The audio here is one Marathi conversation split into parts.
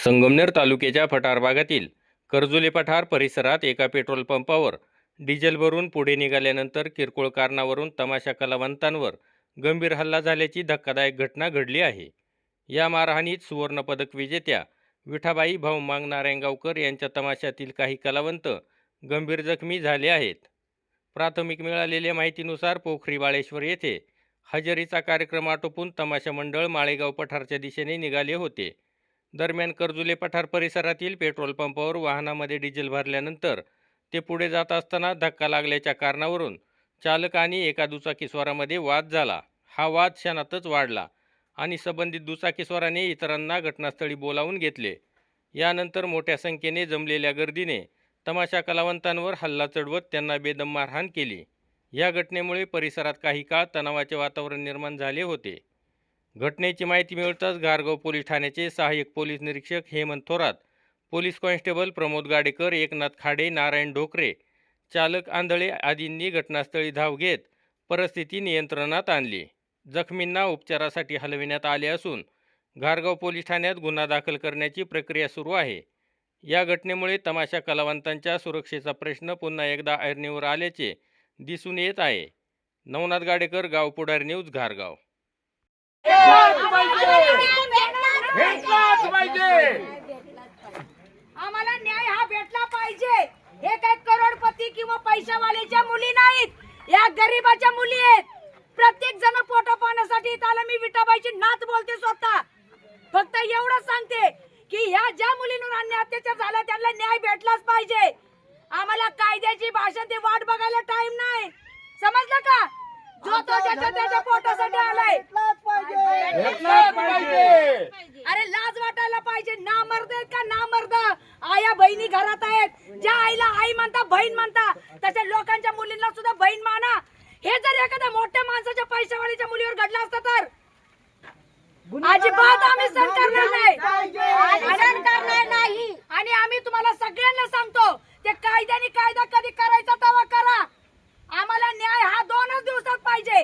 संगमनेर तालुक्याच्या फटार भागातील कर्जुले पठार परिसरात एका पेट्रोल पंपावर डिझेल भरून पुढे निघाल्यानंतर किरकोळ कारणावरून तमाशा कलावंतांवर गंभीर हल्ला झाल्याची धक्कादायक घटना घडली आहे। या मारहाणीत सुवर्णपदक विजेत्या विठाबाई भाऊमांग नारायणगावकर यांच्या तमाशातील काही कलावंत गंभीर जखमी झाले आहेत। प्राथमिक मिळालेल्या माहितीनुसार पोखरी बाळेश्वर येथे हजेरीचा कार्यक्रम आटोपून तमाशा मंडळ माळेगाव पठारच्या दिशेने निघाले होते। दरम्यान कर्जुले पठार परिसरातील पेट्रोल पंपावर वाहनामध्ये डिझेल भरल्यानंतर ते पुढे जात असताना धक्का लागल्याच्या कारणावरून चालक आणि एका दुचाकीस्वारामध्ये वाद झाला। हा वाद क्षणातच वाढला आणि संबंधित दुचाकीस्वाराने इतरांना घटनास्थळी बोलावून घेतले। यानंतर मोठ्या संख्येने जमलेल्या गर्दीने तमाशा कलावंतांवर हल्ला चढवत त्यांना बेदम मारहाण केली। या घटनेमुळे परिसरात काही काळ तणावाचे वातावरण निर्माण झाले होते। घटनेची माहिती मिळताच घारगाव पोलीस ठाण्याचे सहाय्यक पोलीस निरीक्षक हेमंत थोरात, पोलीस कॉन्स्टेबल प्रमोद गाडेकर, एकनाथ खाडे, नारायण ढोकरे, चालक आंधळे आदींनी घटनास्थळी धाव घेत परिस्थिती नियंत्रणात आणली। जखमींना उपचारासाठी हलविण्यात आले असून घारगाव पोलीस ठाण्यात गुन्हा दाखल करण्याची प्रक्रिया सुरू आहे। या घटनेमुळे तमाशा कलावंतांच्या सुरक्षेचा प्रश्न पुन्हा एकदा ऐरणीवर आल्याचे दिसून येत आहे। नवनाथ गाडेकर, गाव पुढारी न्यूज, घारगाव। आम्हाला न्याय हा भेटला पाहिजे। हे काय करोडपती किंवा पैशावाल्याच्या मुली नाहीत, या गरीबाच्या मुली आहेत। प्रत्येक जण पोटा पाण्यासाठी इथं मी विठाबाईची नात बोलते स्वतः। फक्त एवढं सांगते की ह्या ज्या मुलींवर अन्याय अत्याचार झाला त्यांना न्याय भेटलाच पाहिजे। आम्हाला कायद्याची भाषा ते वाट बघायला टाइम नाही, समजलं का? जो तो त्याच्या पोटासाठी आलाय, अरे लाज वाटायला पाहिजे। ना मर्द आहेत का ना मर्द? आया बहिणी घरात आहेत, ज्या आईला आई म्हणता बहीण म्हणता तशा लोकांच्या मुलींना सुद्धा बहीण माना। हे जर एखाद्या मोठ्या माणसाच्या पैशावाल्याच्या मुलीवर घडलं असतं तर अजिबात आम्ही सहन करणार नाही। आणि आम्ही तुम्हाला सगळ्यांना सांगतो, ते कायद्याने कायदा कधी करायचा तेव्हा करा। आम्हाला न्याय हा 2च दिवसात पाहिजे।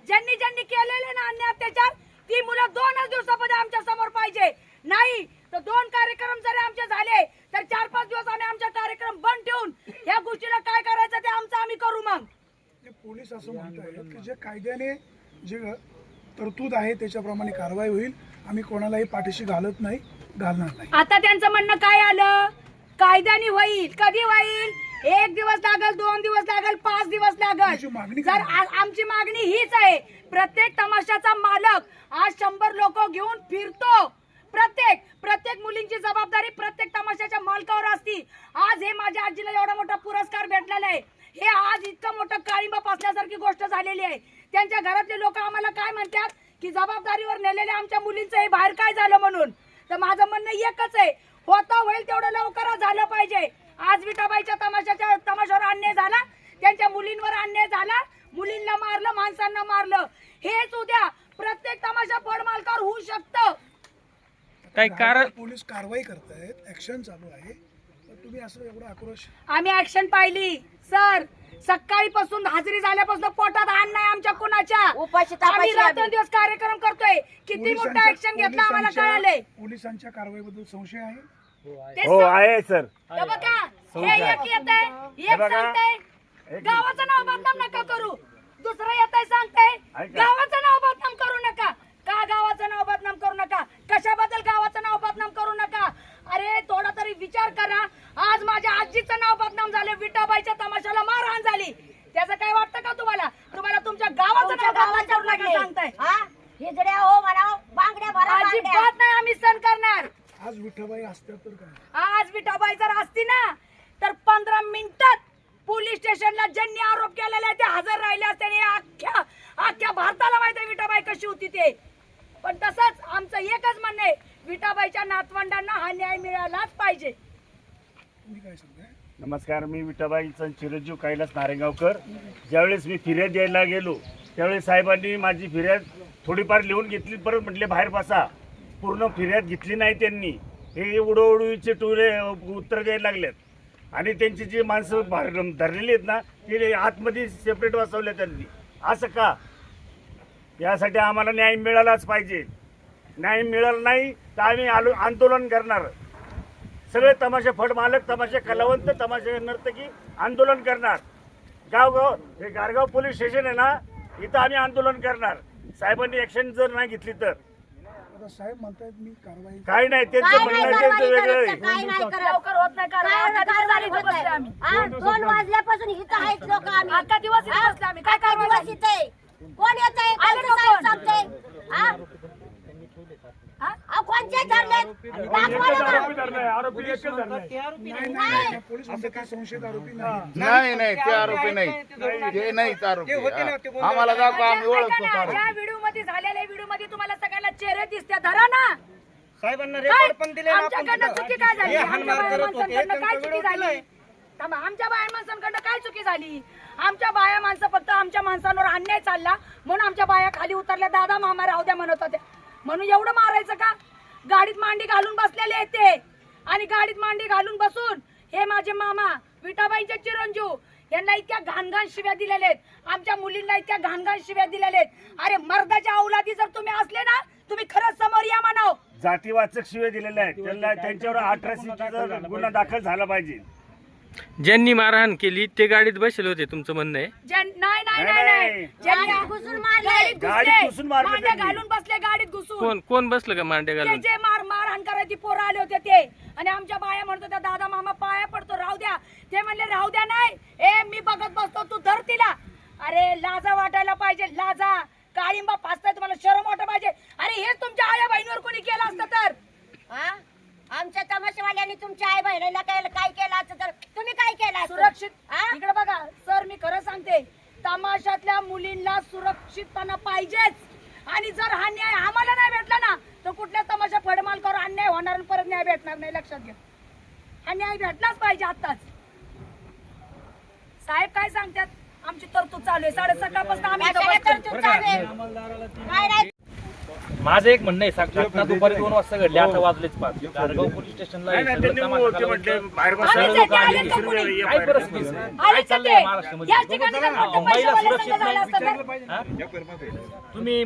ज्यांनी ज्यांनी केलेले ना अन्याय अत्याचार ती मुलं 2च दिवसामध्ये आमच्या समोर पाहिजे। नाही तर 2 कार्यक्रम जरी आमचे झाले तर 4-5 दिवस आम्ही आमचा कार्यक्रम बंद ठेवून या गोष्टीला काय करायचं ते आमचं आम्ही करू। मग पोलीस असं म्हणतात की जे कायद्याने जे तरतूद आहे त्याच्याप्रमाणे कारवाई होईल, आम्ही कोणालाही पाठीशी घालणार नाही। आता त्यांचं म्हणणं काय आलं? कायद्याने होईल, कधी होईल? 1 दिवस लागेल, 2 दिवस लागेल, 5 दिवस लागेल। जर आमची मागणी हीच आहे, प्रत्येक तमाशाचा मालक आज 100 लोक घेऊन फिरतो। प्रत्येक मुलींची जबाबदारी प्रत्येक तमाशाच्या मालकावर असती। आज हे माझ्या आजीला एवढा मोठा पुरस्कार भेटलेला आहे, हे आज इतकं मोठं काळिंबा पासल्यासारखी गोष्ट झालेली आहे। त्यांच्या घरातले लोक आम्हाला काय म्हणतात की जबाबदारीवर नेलेल्या आमच्या मुलींचं हे बाहेर काय झालं म्हणून। तर माझं म्हणणं एकच आहे, होता होईल तेवढं लवकरच झालं पाहिजे। आज विठाबाईच्या तमाशावर अन्याय झाला, त्यांच्या मुलींवर अन्याय झाला, मुलींना मारलं, माणसांना मारलं। हेच उद्या प्रत्येक तमाशा फड मालकावर होऊ शकतं। काही कारण पोलीस कारवाई करतायत, ऍक्शन चालू आहे, तर तुम्ही असं एवढा आक्रोश? आम्ही ऍक्शन पाहिली सर। सकाळीपासून हजेरी झाल्यापासून पोटात अन्न नाही आमच्या कुणाच्या। आम्ही रात्रंदिवस कार्यक्रम करतोय, किती मोठा ऍक्शन घेतला आम्हाला कळालंय। पोलिसांच्या कारवाईबद्दल संशय आहे? हो आहे सर। हे बघा, हे एक येतंय, एक सांगतंय गावाचं नाव बदनाम नका करू, दुसरं येतंय सांगतंय गावाचं नाव बदनाम करू नका। का गावाचं नाव बदनाम करू नका? कशाबद्दल गावाचं नाव बदनाम करू नका? अरे थोडा तरी विचार करा। आज माझ्या आजीचं नाव बदनाम झालं, विठाबाईच्या तमाशाला मारहाण झाली, त्याचं काय वाटतं का तुम्हाला? तुम्हाला तुमच्या गावाचं नाव बदनाम करू नका सांगताय। अजिबात नाही आम्ही सहन करणार। आज विठाबाई असत्या तर काय? आज विठाबाई जर असती ना तर 15 मिनिटात पोलीस स्टेशनला ज्यांनी आरोप केलेला आहे ते हजर राहिले असते। अख्ख्या भारताला माहिती आहे विठाबाई कशी होती ते। पण तसंच आमचं एकच म्हणणं आहे, विठाबाईच्या नातवंडांना हा न्याय मिळालाच पाहिजे। तुम्ही काय सांगताय? नमस्कार, मी विठाबाईचा चिरंजीव कैलास नारायणगावकर। ज्यावेळेस मी फिर्याद द्यायला गेलो त्यावेळेस साहेबांनी माझी फिर्याद थोडीफार लिहून घेतली, परत म्हटले बाहेर बसा। पूर्ण फिर्याद घेतली नाही त्यांनी, हे उडवडीचे टुरे उत्तर द्यायला लागलेत आणि त्यांची जी माणसं धरलेली आहेत ना ते आतमध्ये सेपरेट बसवले त्यांनी। असं का? यासाठी आम्हाला न्याय मिळालाच पाहिजे। न्याय मिळाला नाही तर आम्ही आंदोलन करणार। सगळे तमाशे फड मालक, तमाशे कलावंत, तमाशे नर्तकी आंदोलन करणार. गावगाव हे गारगाव पोलीस स्टेशन आहे ना, इथं आम्ही आंदोलन करणार. साहेबांनी ऍक्शन जर नाही घेतली तर. आता साहेब म्हणतायत मी कारवाई काही नाही, त्यांचं म्हणणं त्यांचं वेगळं आहे. काय नाही करत. लवकर होत नाही कारण काय आता दिवस झाले कारवाई इथं बसले होत आम्ही. आहे? 2 वाजल्यापासून इथं आहेत लोक आम्ही. अख्खा दिवस इथं बसले आम्ही. काय अख्खा कारवाई दिवस झाली? इथे कोण येतंय? आले कोणतं का साहेब कोण? सांगतंय? हा? हा? अहो, कोणचे धरलेत? दाखवा ना. नाही पोलीस म्हणतात काय संशयित आरोपी नाही. नाही ते आरोपी नाही, ते नाहीच आरोपी. आम्हाला दाखवा, आम्ही ओळखतो ऐका ना, आरोपी. ज्या व्हिडिओ मध्ये झालेल्या व्हिडिओ मध्ये तुम्हाला सगळ्यांना चेहरे दिसते धरा ना. साहेबांना काय? रेकॉर्ड पण दिले ना आपण आमच्याकडनं तिथं. चुकी काय झाली? हे आमच्या हाणमार बाया करत होते, माणसांकडनं काय त्यांचा चुकी व्हिडिओ झाली? दिलाय. थांबा, आमच्या बाया माणसांकडनं काय चुकी झाली? आमच्या बाया माणसं फक्त आमच्या माणसांवर अन्याय चालला म्हणून आमच्या बाया खाली उतरल्या. दादा मामा राहू द्या म्हणत होत्या म्हणून एवढं मारायचं का? गाडीत मांडी घालून बसलेले आहेत ते आणि गाडीत मांडी घालून बसून हे माझे मामा विठाबाईंचे चिरंजीव यांना इतक्या घाणघाण शिव्या दिलेल्या आहेत. आमच्या मुलींना इतक्या घाणघाण शिव्या दिलेल्या आहेत. अरे मर्दाच्या औलादी जर तुम्ही असले ना, तुम्ही खरंच समोर या म्हणाव. जातीवाचक शिवे दिलेले आहेत. त्यांना त्यांच्यावर 18 गुन्हा दाखल झाला पाहिजे. ज्यांनी मारहाण केली ते गाडीत बसले होते तुमचं म्हणणं आहे? नाही नाही नाही, नाही नाही. ज्यांनी गाडीत घुसून मारले. गाडीत घुसून मारले मांड्या त्यांनी. घालून बसले गाडीत घुसून. कोण बसलं का मांड्या ते घालून? जे मारहाण करायची पोरं आले होते ते आणि आमच्या बाया म्हणत होत्या दादा मामा पाया पडतो राहू द्या. ते म्हणले राहू द्या नाही, ए मी बघत बसतो तू धर तिला. अरे लाजा वाटायला पाहिजे, लाजा. काळिंबा फासताय तुम्हाला शरम वाटायला पाहिजे. अरे हेच तुमच्या आया बहिणीवर कोणी केलं असतं तर हा? आमच्या तमाशावाल्यांनी तुमच्या आई बहिणीला काय केलं असतं तर तुम्ही काय केलं असतं? सुरक्षित. हा? इकडे बघा सर, मी खरं सांगते, तमाशातल्या मुलींना सुरक्षितपणा पाहिजेच. आणि जर हा न्याय आम्हाला नाही भेटला ना तर कुठल्या तमाशा फडमालकावर अन्याय होणार आणि परत न्याय भेटणार नाही. लक्षात घ्या, हा न्याय भेटलाच पाहिजे आताच. साहेब काय सांगतात? आमची तरतूद चालू आहे. सकाळपासून आम्ही इथं कशाला बसलोय. तरतूद चालू आहे? काय नाही. माझं एक म्हणणं आहे, घटना दुपारी 2 वाजता घडली, 8 वाजलेच 5. गारगाव पोलीस स्टेशनला नाही, नाही, त्यांनी ते म्हटले बाहेर बसा. आम्हीच आहे, ते आले का कोणी? ये काय बाहेर बसा. परिस्थिती आहे? आले काय का चाललंय ते? महाराष्ट्रामध्ये? याच ठिकाणी जर मोठं महिला पैशावाले सुरक्षित संघ झाला असता तर? हा? तुम्ही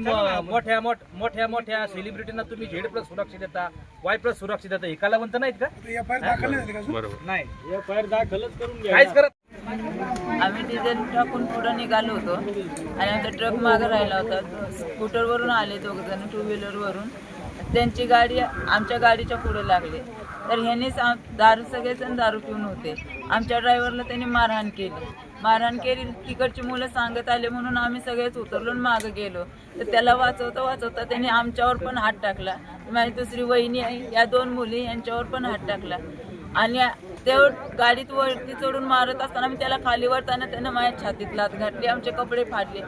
मोठ्या सेलिब्रिटींना तुम्ही Z+ सुरक्षा देता, Y+ सुरक्षा देता, हे कलावंत नाहीत का? एफ आय आर दाखल नाही झाली का अजून? बरोबर. नाही, FIR दाखलच करून घ्या. काहीच करत आम्ही डिझेल टाकून पुढे निघालो होतो आणि आमचा ट्रक मागे राहिला होता. स्कूटरवरून आले दोघंजण, 2 व्हीलरवरून. त्यांची गाडी आमच्या गाडीच्या पुढे लागली. तर ह्यांनीच दारू, सगळेजण दारू पिऊन होते. आमच्या ड्रायव्हरला त्यांनी मारहाण केली. तिकडची मुलं सांगत आले म्हणून आम्ही सगळेच उतरलो आणि मागे गेलो. तर त्याला वाचवता त्यांनी आमच्यावर पण हात टाकला. माझी दुसरी वहिनी आहे, या 2 मुली यांच्यावर पण हात टाकला. आणि ते गाडीत वरती चढून मारत असताना मी त्याला खाली वरताना त्यानं माझ्या छातीत लाथ घातली. आमचे कपडे फाडले.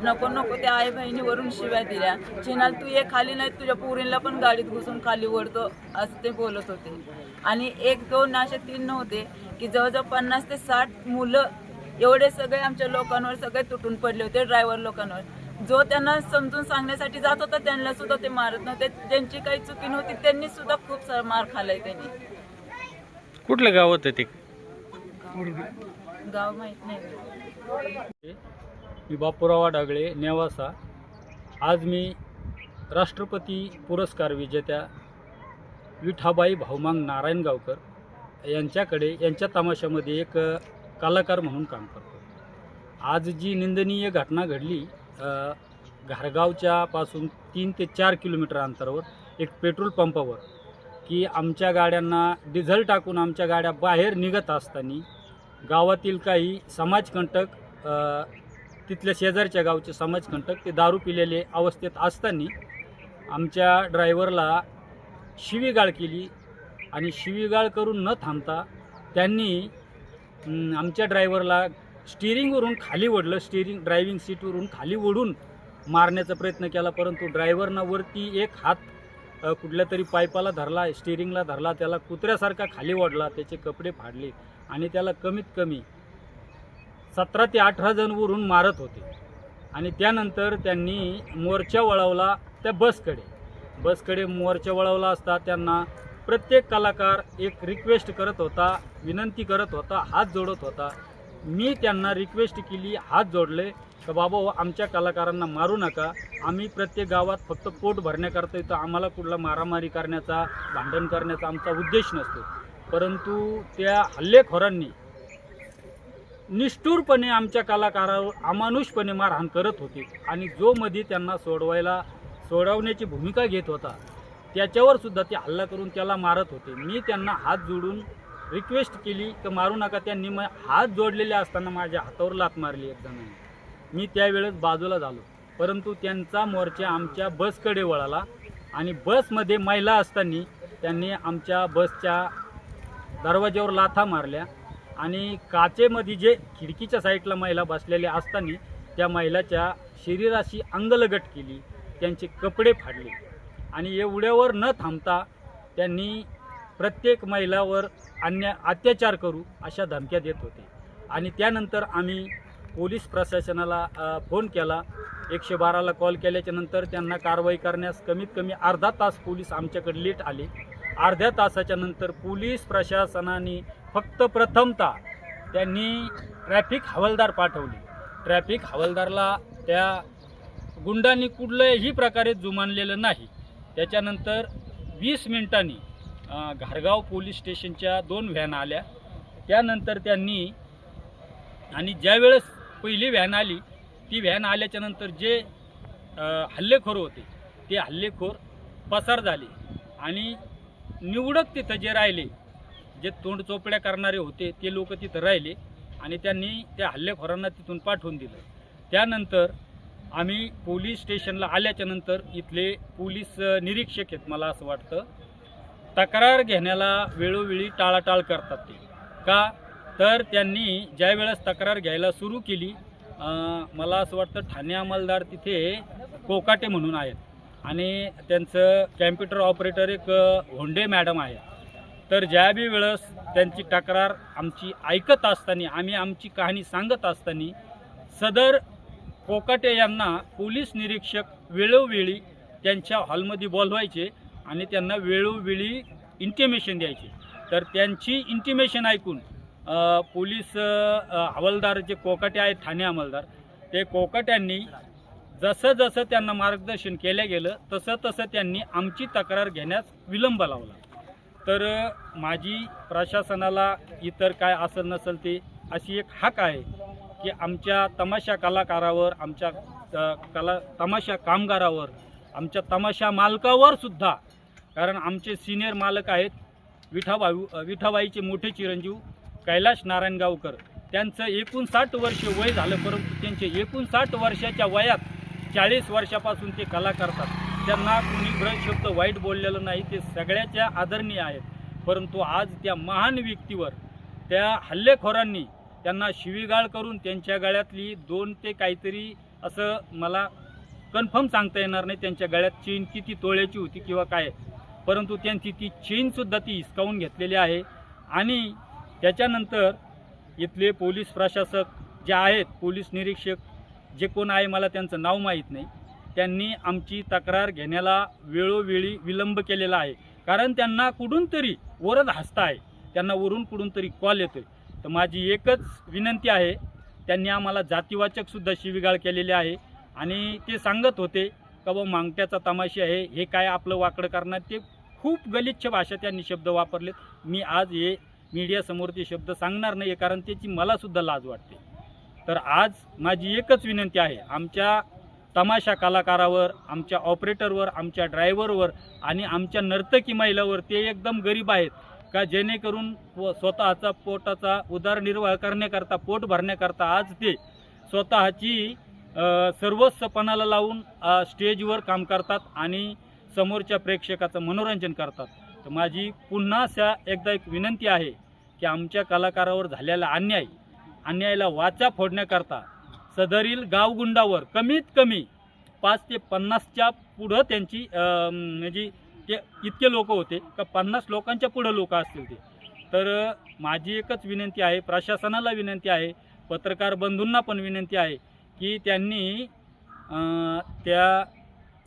नको त्या आई बहिणीवरून शिव्या दिल्या. चिनाल तू ये खाली, नाही तुझ्या पोरींना पण गाडीत घुसून खाली ओढतो, असं ते बोलत होते. आणि 1-2 असे 3 नव्हते की जवळजवळ 50 ते 60 मुलं एवढे सगळे आमच्या लोकांवर सगळे तुटून पडले होते, ड्रायव्हर लोकांवर. जो त्यांना समजून सांगण्यासाठी जात होता त्यांना सुद्धा ते मारत नव्हते. ज्यांची काही चुकी नव्हती त्यांनी सुद्धा खूप सारा मार खाल्लाय. त्यांनी कुठलं गाव होतं ते? गाव माहित नाही. मी बापूराव डागळे, नेवासा. आज मी राष्ट्रपती पुरस्कार विजेत्या विठाबाई भाऊमांग नारायणगावकर यांच्या तमाशामध्ये एक कलाकार म्हणून काम करतो. आज जी निंदनीय घटना घडली, घारगावच्या पासून 3 ते 4 किलोमीटर अंतरावर एक पेट्रोल पंपावर, की आमच्या गाड्यांना डिझेल टाकून आमच्या गाड्या बाहेर निघत असताना गावातील काही समाजकंटक, तिथल्या शेजारच्या गावचे समाजकंटक, ते दारू पिलेले अवस्थेत असताना आमच्या ड्रायव्हरला शिवीगाळ केली. आणि शिवीगाळ करून न थांबता त्यांनी आमच्या ड्रायव्हरला स्टिअरिंगवरून खाली ओढलं. ड्रायव्हिंग सीटवरून खाली ओढून मारण्याचा प्रयत्न केला. परंतु ड्रायव्हरनं वरती एक हात कुठल्या तरी पाईपाला धरला, स्टिअरिंगला धरला, त्याला कुत्र्यासारखा खाली ओढला, त्याचे कपडे फाडले आणि त्याला कमीत कमी 17 ते 18 जण वरून मारत होते. आणि त्यानंतर त्यांनी मोर्चा वळवला त्या बसकडे मोर्चा वळवला असता त्यांना प्रत्येक कलाकार एक रिक्वेस्ट करत होता, विनंती करत होता, हात जोडत होता. मी त्यांना रिक्वेस्ट केली, हात जोडले का बाबा आमच्या कलाकारांना मारू नका. आम्ही प्रत्येक गावात फक्त पोट भरण्याकरता येतो, आम्हाला कुठला मारामारी करण्याचा, भांडण करण्याचा आमचा उद्देश नसतो. परंतु त्या हल्लेखोरांनी निष्ठुरपणे आमच्या कलाकारावर अमानुषपणे मारहाण करत होते आणि जो मध्ये त्यांना सोडवण्याची भूमिका घेत होता त्याच्यावर सुद्धा ते हल्ला करून त्याला मारत होते. मी त्यांना हात जोडून रिक्वेस्ट केली की मारू नका. त्यांनी हात जोडलेले असताना माझ्या हातावर लात मारली एक जणांनी. मी त्यावेळेस बाजूला झालो, परंतु त्यांचा मोर्चा आमच्या बसकडे वळाला आणि बसमध्ये महिला असताना त्यांनी आमच्या बसच्या दरवाज्यावर लाथा मारल्या आणि काचेमध्ये जे खिडकीच्या साईडला महिला बसलेल्या असताना त्या महिलाच्या शरीराशी अंगलगट केली, त्यांचे कपडे फाडले आणि एवढ्यावर न थांबता त्यांनी प्रत्येक महिलावर अत्याचार करू अशा धमक्या देत होते. आणि त्यानंतर आम्ही पोलीस प्रशासनाला फोन केला. 112ला कॉल केल्याच्यानंतर त्यांना कारवाई करण्यास कमीत कमी अर्धा तास पोलीस आमच्याकडे लेट आले. अर्ध्या तासाच्या नंतर पोलीस प्रशासनाने फक्त प्रथमतः त्यांनी ट्रॅफिक हवालदार पाठवले. ट्रॅफिक हवालदारला त्या गुंडांनी कुठल्याही प्रकारे जुमानलेलं नाही. त्याच्यानंतर 20 मिनिटांनी घारगाव पोलीस स्टेशनच्या 2 व्हॅन आल्या. त्यानंतर त्यांनी आणि ज्यावेळेस पहिली व्हॅन आली ती व्हॅन आल्याच्यानंतर जे हल्लेखोर होते ते हल्लेखोर पसार झाले आणि निवडक तिथं जे राहिले, जे तोंडचोपड्या करणारे होते ते लोक तिथं राहिले आणि त्यांनी त्या हल्लेखोरांना तिथून पाठवून दिलं. त्यानंतर आम्ही पोलीस स्टेशनला आल्याच्यानंतर इथले पोलीस निरीक्षक आहेत मला असं वाटतं, तक्रार घेण्याला वेळोवेळी टाळाटाळ करतात. ते का तर त्यांनी ज्या वेळेस तक्रार घ्यायला सुरू केली, मला असं वाटतं ठाणे अंमलदार तिथे कोकाटे म्हणून आहेत आणि त्यांचं कॅम्प्युटर ऑपरेटर एक होंडे मॅडम आहे. तर ज्या बी वेळेस त्यांची तक्रार आमची ऐकत असताना, आम्ही आमची कहाणी सांगत असताना सदर कोकाटे यांना पोलीस निरीक्षक वेळोवेळी त्यांच्या हॉलमध्ये बोलवायचे आणि त्यांना वेळोवेळी इंटिमेशन द्यायचे. तर त्यांची इंटिमेशन ऐकून पोलीस हवालदार जे कोकाटे आहेत ठाणे अंमलदार, ते कोकाट्यांनी जसं जसं त्यांना मार्गदर्शन केलं गेलं तसं तसं त्यांनी आमची तक्रार घेण्यास विलंब लावला. तर माझी प्रशासनाला इतर काय असेल नसेल ते अशी एक हाक आहे की आमच्या तमाशा कलाकारावर, आमच्या तमाशा कामगारावर, आमच्या तमाशा मालकावर सुद्धा, कारण आमचे सिनियर मालक आहेत विठाबाईचे मोठे चिरंजीव कैलाश नारायणगावकर, त्यांचं 59 वर्ष वय झालं, परंतु त्यांचे 59 वर्षाच्या वयात 40 वर्षापासून ते कला करतात. त्यांना कुणी ब्रश शब्द वाईट बोललेलं नाही, ते सगळ्याच्या आदरणीय आहेत. परंतु आज त्या महान व्यक्तीवर त्या हल्लेखोरांनी त्यांना शिवीगाळ करून त्यांच्या गळ्यातली 2 ते काहीतरी, असं मला कन्फर्म सांगता येणार नाही त्यांच्या गळ्यात चेन किती तोळ्याची होती किंवा काय, परंतु त्यांची ती चेनसुद्धा ती हिसकावून घेतलेली आहे. आणि त्याच्यानंतर इथले पोलीस प्रशासक जे आहेत, पोलीस निरीक्षक जे कोण आहे मला त्यांचं नाव माहीत नाही, त्यांनी आमची तक्रार घेण्याला वेळोवेळी विलंब केलेला आहे. कारण त्यांना कुठून तरी वरद हसता आहे, त्यांना वरून कुठून तरी कॉल येतो आहे. तर माझी एकच विनंती आहे, त्यांनी आम्हाला जातीवाचकसुद्धा शिवीगाळ केलेली आहे आणि ते सांगत होते का बा मांगट्याचा तमाशा आहे, हे काय आपलं वाकडं करणार, ते खूप गलिच्छ भाषा त्यांनी शब्द वापरलेत. मी आज हे मीडियासमोर ते शब्द सांगणार नाही कारण त्याची मलासुद्धा लाज वाटते. तर आज माझी एकच विनंती आहे, आमच्या तमाशा कलाकारावर, आमच्या ऑपरेटरवर, आमच्या ड्रायव्हरवर आणि आमच्या नर्तकी महिलावर, ते एकदम गरीब आहेत का जेणेकरून स्वतःचा पोटाचा उदरनिर्वाह करण्याकरता, पोट भरण्याकरता आज ते स्वतःची सर्वस्व पणाला लावून स्टेजवर काम करतात आणि समोरच्या प्रेक्षकाचं मनोरंजन करतात. तर माझी पुन्हा एकदा एक विनंती आहे की आमच्या कलाकारावर झालेला अन्यायाला वाचा फोडण्याकरता सदरील गावगुंडावर कमीत कमी 5 ते 50च्या पुढं त्यांची म्हणजे ते इतके लोक होते का 50 लोकांच्या पुढं लोक असतील ते. तर माझी एकच विनंती आहे, प्रशासनाला विनंती आहे, पत्रकार बंधूंना पण विनंती आहे की त्यांनी त्या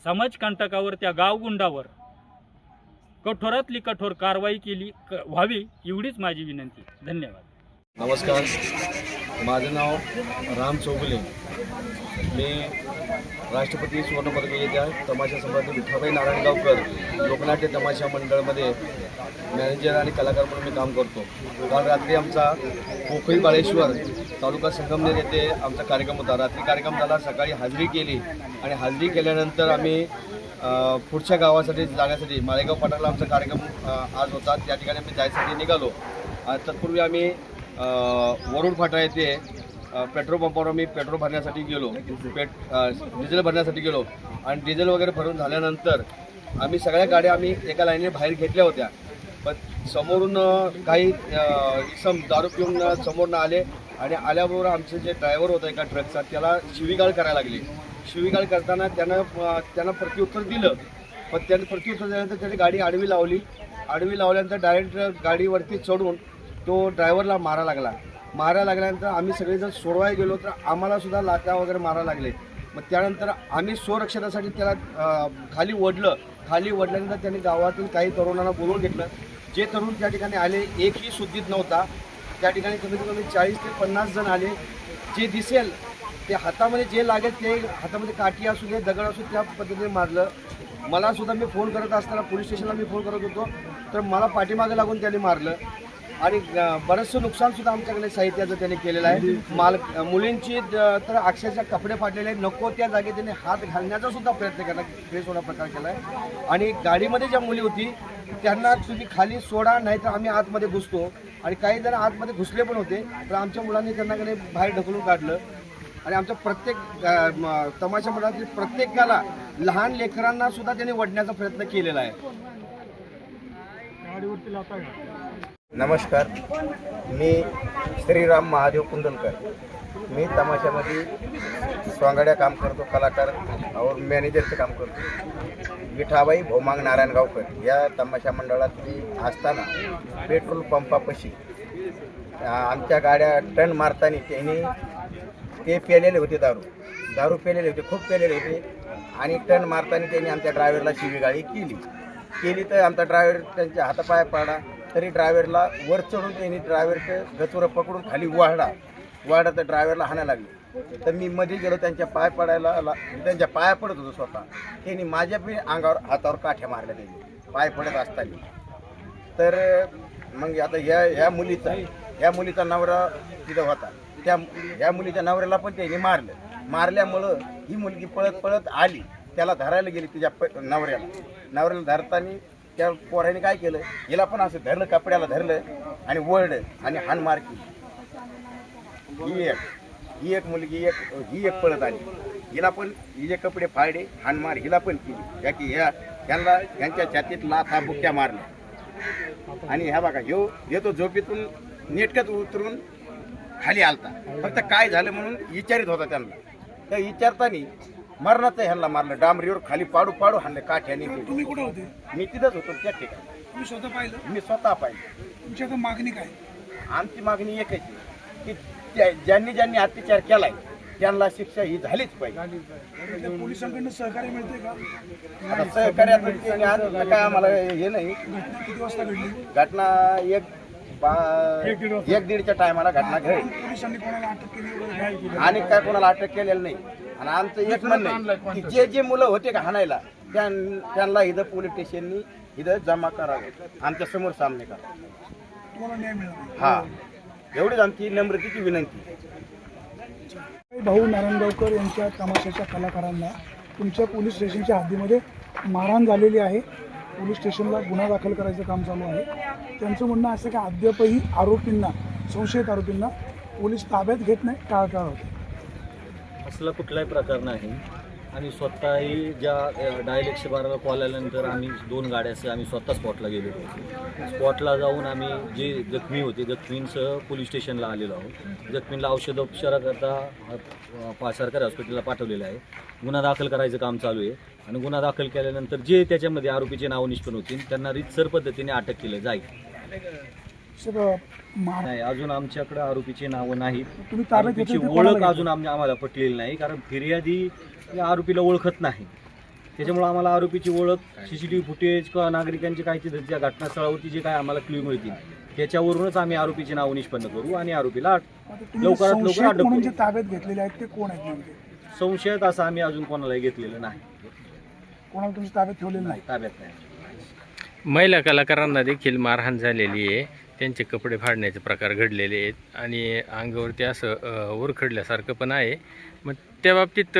समाजकंटकावर, त्या गावगुंडावर कठोरातली कठोर कारवाई व्हावी एवढीच माझी विनंती. धन्यवाद. नमस्कार, माझं नाव राम चौगुले. मी राष्ट्रपती सुवर्णपदक विजेत्या तमाशा सम्राट विठाबाई नारायणगावकर लोकनाट्य तमाशा मंडळामध्ये मॅनेजर आणि कलाकार म्हणून मी काम करतो. काल रात्री आमचा पोखरी बाळेश्वर तालुका संगमनेर येथे आमचा कार्यक्रम होता. रात्री कार्यक्रम झाला, सकाळी हाजरी केली आणि हाजरी केल्यानंतर आम्ही पुढच्या गावासाठी जाण्यासाठी माळेगाव पाटाला आमचा कार्यक्रम आज होता. त्या ठिकाणी आम्ही जायसाठी निघालो. तत्पूर्वी आम्ही वरुड फाटा येथे पेट्रोल पंपावर आम्ही पेट्रोल भरण्यासाठी गेलो, डिझेल भरण्यासाठी गेलो आणि डिझेल वगैरे भरून झाल्यानंतर आम्ही सगळ्या गाड्या आम्ही एका लाईनीने बाहेर घेतल्या होत्या. पण समोरून काही इसम दारू पिऊन समोरनं आले आणि आल्याबरोबर आमचे जे ड्रायव्हर होता एका ट्रकचा त्याला शिवीगाळ करायला लागली. शिवीगाळ करताना त्यानं प्रत्युत्तर दिलं. पण त्याने प्रत्युत्तर दिल्यानंतर त्याने गाडी आडवी लावली. आडवी लावल्यानंतर डायरेक्ट गाडीवरती चढून तो ड्रायव्हरला मारायला लागल्यानंतर आम्ही सगळेजण सोडवायला गेलो तर आम्हालासुद्धा लाथा वगैरे मारायला लागले. मग त्यानंतर आम्ही स्वरक्षणासाठी त्याला खाली ओढल्यानंतर त्यांनी गावातील काही तरुणांना बोलवून घेतलं. जे तरुण त्या ठिकाणी आले एकही शुद्धीत नव्हता. त्या ठिकाणी कमीत कमी 40 ते 50 जण आले. जे दिसेल ते हातामध्ये जे लागेल ते हातामध्ये काठी असू दे दगड असू त्या पद्धतीने मारलं. मलासुद्धा मी फोन करत असताना पोलीस स्टेशनला मी फोन करत होतो तर मला पाठीमागे लागून त्यांनी मारलं आणि बरंचसं नुकसानसुद्धा आमच्याकडे साहित्याचं त्यांनी केलेलं आहे. मुलींची तर अक्षरशः कपडे फाटलेले आहेत. नको त्या जागी त्यांनी हात घालण्याचा सुद्धा प्रयत्न केला, बेसोडा प्रकार केला आहे. आणि गाडीमध्ये ज्या मुली होती त्यांना तुम्ही खाली सोडा नाही तर आम्ही आतमध्ये घुसतो. आणि काही जण आतमध्ये घुसले पण होते तर आमच्या मुलांनी त्यांना बाहेर ढकलून काढलं. आणि आमच्या प्रत्येक तमाशा मंडळातील प्रत्येकाला लहान लेकरांना सुद्धा त्यांनी वडण्याचा प्रयत्न केलेला आहे. नमस्कार, मी श्रीराम महादेव कुंडलकर. मी तमाशामध्ये स्वांगड्या काम करतो, कलाकार और मॅनेजरचं काम करतो. विठाबाई भौमांग नारायणगावकर या तमाशा मंडळात मी असताना पेट्रोल पंपापाशी आमच्या गाड्या टर्न मारताना त्यांनी ते पेलेले होते, दारू पेलेले होते, खूप पेलेले होते. आणि टर्न मारताना त्यांनी आमच्या ड्रायव्हरला शिवीगाळी केली तर आमचा ड्रायव्हर त्यांच्या हातापाया पडला. तरी ड्रायव्हरला वर चढून त्यांनी ड्रायव्हरचं गचुरं पकडून खाली वाढा तर ड्रायव्हरला हाणायला लागली. तर मी मध्ये गेलो त्यांच्या पाय पडायला, त्यांच्या पाया पडत होतो स्वतः. त्यांनी माझ्या बी अंगावर हातावर काठ्या मारल्या त्यांनी पाय पडत असताना. तर मग आता ह्या मुलीचा नवरा तिथं होता. ह्या मुलीच्या नवऱ्याला पण त्यांनी मारल्यामुळं ही मुलगी पळत आली. त्याला धरायला गेली तिच्या नवऱ्याला धरताना त्या पोराने काय केलं, हिला पण असं धरलं, कपड्याला धरलं आणि वळलं आणि हाणमार केली. ही एक मुलगी ही एक पळत आली. हिला पण हिचे कपडे फाडले, हाणमार हिला पण केली. की यांच्या छातीत लाथा बुक्क्या मारल्या. आणि ह्या बघा तो झोपेतून नेटकत उतरून खाली आलता. फक्त काय झालं म्हणून विचारित होता त्यांना. त्या विचारताना मरणाचं ह्यांना मारलं, डांबरीवर खाली पाडू हाणलं काठ्याने. तुम्ही कुठे होते? मी तिथंच होतो त्या ठिकाणी. तुम्ही स्वतः पाहिलं? मी स्वतः पाहिलं. तुमची आता मागणी काय? आमची मागणी एकच आहे की ज्यांनी अत्याचार केलाय त्यांना शिक्षा ही झालीच पाहिजे. पोलिसांकडून सहकार्य मिळते का? आता सहकार्यात काय आम्हाला हे नाही. घटना किती वाजता घडली? घटना 1-1:30च्या टायमाला घटना घडली. पोलिसांनी कोणाला अटक केली वगैरे? आणि काय कोणाला अटक केलेलं नाही. आणि आमचं एक म्हणणं आहे की जे मुलं होते का हाणायला त्यांना इथं पोलीस स्टेशननी इथं जमा करावं, आमच्या समोर सामने करा. तुम्हाला न्याय मिळाला? हा, एवढीच आमची नम्रतेची विनंती. भाऊ नारायणगावकर यांच्या तमाशाच्या कलाकारांना तुमच्या पोलीस स्टेशनच्या हद्दीमध्ये मारहाण झालेली आहे. पोलीस स्टेशनला गुन्हा दाखल करायचं काम चालू आहे. त्यांचं म्हणणं असं की अद्यापही संशयित आरोपींना पोलीस ताब्यात घेत नाही, टाळाटाळ होते. असला कुठलाही प्रकार नाही. आणि स्वतःही ज्या डायल 112ला कॉल आल्यानंतर आम्ही 2 गाड्यासह आम्ही स्वतः स्पॉटला गेलो होतो. स्पॉटला जाऊन आम्ही जे जखमी होते जखमींसह पोलीस स्टेशनला आलेलो आहोत. जखमींना औषधोपचाराकरता सरकारी हॉस्पिटलला पाठवलेलं आहे. गुन्हा दाखल करायचं काम चालू आहे. आणि गुन्हा दाखल केल्यानंतर जे त्याच्यामध्ये आरोपीचे नावं निष्पन्न होतील त्यांना रीतसर पद्धतीने अटक केलं जाईल. नाही, अजून आमच्याकडे आरोपीची नावं नाहीत. आरोपीची ओळख अजून आम्हाला पटलेली नाही, कारण फिर्यादी या आरोपीला ओळखत नाही. त्याच्यामुळे आम्हाला आरोपीची ओळख, CCTV फुटेज किंवा नागरिकांचे काही तिथं घटनास्थळावरती जे काय आम्हाला क्ल्यू मिळतील त्याच्यावरूनच आम्ही आरोपीची नावं निष्पन्न करू आणि आरोपीला लवकरात लवकर अटक करू. ताब्यात घेतलेले आहेत ते कोण आहेत? संशयात असं आम्ही अजून कोणालाही घेतलेलं नाही, कोणाला तुमच्या ताब्यात ठेवलेलं नाही. ताब्यात नाही. महिला कलाकारांना देखील मारहाण झालेली आहे, त्यांचे कपडे फाडण्याचे प्रकार घडलेले आहेत आणि अंगावरती असं उरखडल्यासारखं पण आहे. मग त्या बाबतीत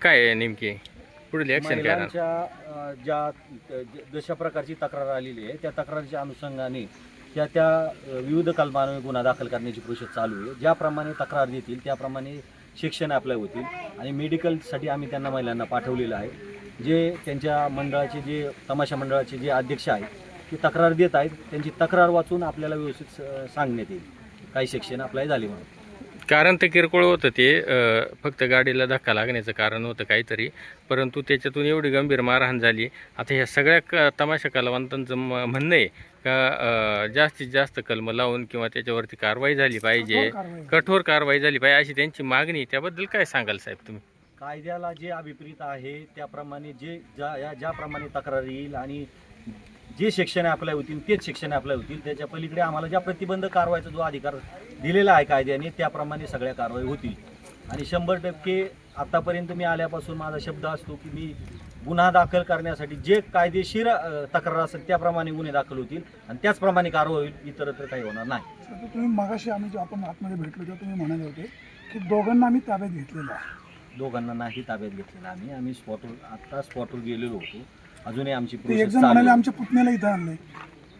काय आहे नेमकी पुढील ॲक्शन काय राहणार? महिलांच्या जशा प्रकारची तक्रार आलेली आहे त्या तक्रारीच्या अनुषंगाने त्या विविध कलमांवर गुन्हा दाखल करण्याची प्रोसेस चालू आहे. ज्याप्रमाणे तक्रार देतील त्याप्रमाणे शिक्षण अप्लाय होतील आणि मेडिकलसाठी आम्ही त्यांना महिलांना पाठवलेलं आहे. जे त्यांच्या मंडळाचे जे तमाशा मंडळाचे जे अध्यक्ष आहेत ते तक्रार देत आहेत, त्यांची तक्रार वाचून आपल्याला व्यवस्थित सांगण्यात येईल काही शिक्षण अप्लाय झाले म्हणून. कारण ते किरकोळ होतं, ते फक्त गाडीला धक्का लागण्याचं कारण होतं काहीतरी, परंतु त्याच्यातून एवढी गंभीर मारहाण झाली. आता ह्या सगळ्या तमाशा कलावंतांचं म्हणणं आहे का जास्तीत जास्त कलम लावून किंवा त्याच्यावरती कारवाई झाली पाहिजे, कठोर कारवाई झाली पाहिजे अशी त्यांची मागणी. त्याबद्दल काय सांगाल साहेब तुम्ही? कायद्याला जे अभिप्रेत आहे त्याप्रमाणे ज्याप्रमाणे तक्रार येईल आणि जे शिक्षण अप्लाय होतील तेच शिक्षण अप्लाय होतील. त्याच्या पलीकडे आम्हाला ज्या प्रतिबंध कारवाईचा जो अधिकार दिलेला आहे कायद्याने त्याप्रमाणे सगळ्या कारवाई होतील. आणि 100% आतापर्यंत मी आल्यापासून माझा शब्द असतो की मी गुन्हा दाखल करण्यासाठी जे कायदेशीर तक्रार असेल त्याप्रमाणे गुन्हे दाखल होतील आणि त्याचप्रमाणे कारवाई होईल, इतरत्र काही होणार नाही. आता तुम्ही मगाशी आम्ही आपण आतमध्ये भेटलो तेव्हा तुम्ही म्हणाले होते की दोघांना आम्ही ताब्यात घेतलेलं आहे. दोघांना नाही ताब्यात घेतलेलं आम्ही स्पॉटवर गेलेलो होतो. अजूनही आमची ते एक प्रोसेस जण चालू म्हणाले आहे. आमच्या पुतण्याला इथं आणलंय.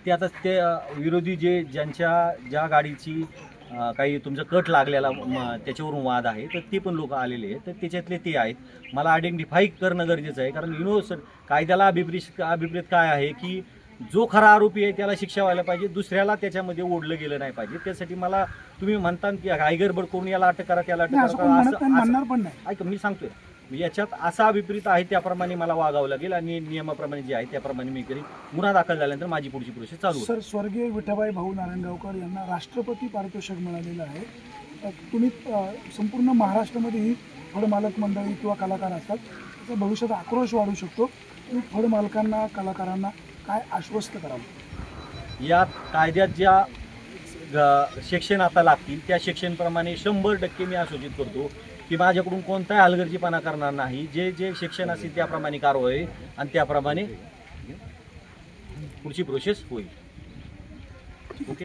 ते आता ते विरोधी ज्या गाडीची काही तुमचा कट लागलेला त्याच्यावरून वाद आहे तर ते पण लोक आलेले आहेत, तर त्याच्यातले ते आहेत. मला आयडेंटिफाय करणं गरजेचं आहे, कारण कायद्याला अभिप्रेत काय आहे की जो खरा आरोपी आहे त्याला शिक्षा व्हायला पाहिजे, दुसऱ्याला त्याच्यामध्ये ओढलं गेलं नाही पाहिजे. त्यासाठी मला तुम्ही म्हणता की घाई गडबड करून याला अटक करा त्याला अटक असं कोण म्हणत नाही, म्हणणार करा, पण नाही. ऐका मी सांगतोय याच्यात असा अभिप्रेत आहे त्याप्रमाणे मला वागावं लागेल आणि नियमाप्रमाणे जे आहे त्याप्रमाणे मी करीन. गुन्हा दाखल झाल्यानंतर माझी पुढची प्रोसेस चालू होईल. सर, स्वर्गीय विठाबाई भाऊ नारायणगावकर यांना राष्ट्रपती पारितोषिक मिळालेलं आहे. तुम्ही संपूर्ण महाराष्ट्रामध्ये ही फळमालक मंडळी किंवा कलाकार असतात, त्याचा भविष्यात आक्रोश वाढू शकतो. तुम्ही फळमालकांना कलाकारांना काय आश्वस्त कराल? या कायद्यात ज्या सेक्शन आता लागतील त्या सेक्शनप्रमाणे 100% मी आश्वासित करतो की माझ्याकडून कोणताही हलगर्जीपणा करणार नाही. जे सेक्शन असेल त्याप्रमाणे कारवाई होईल आणि त्याप्रमाणे पुढची प्रोसेस होईल. ओके.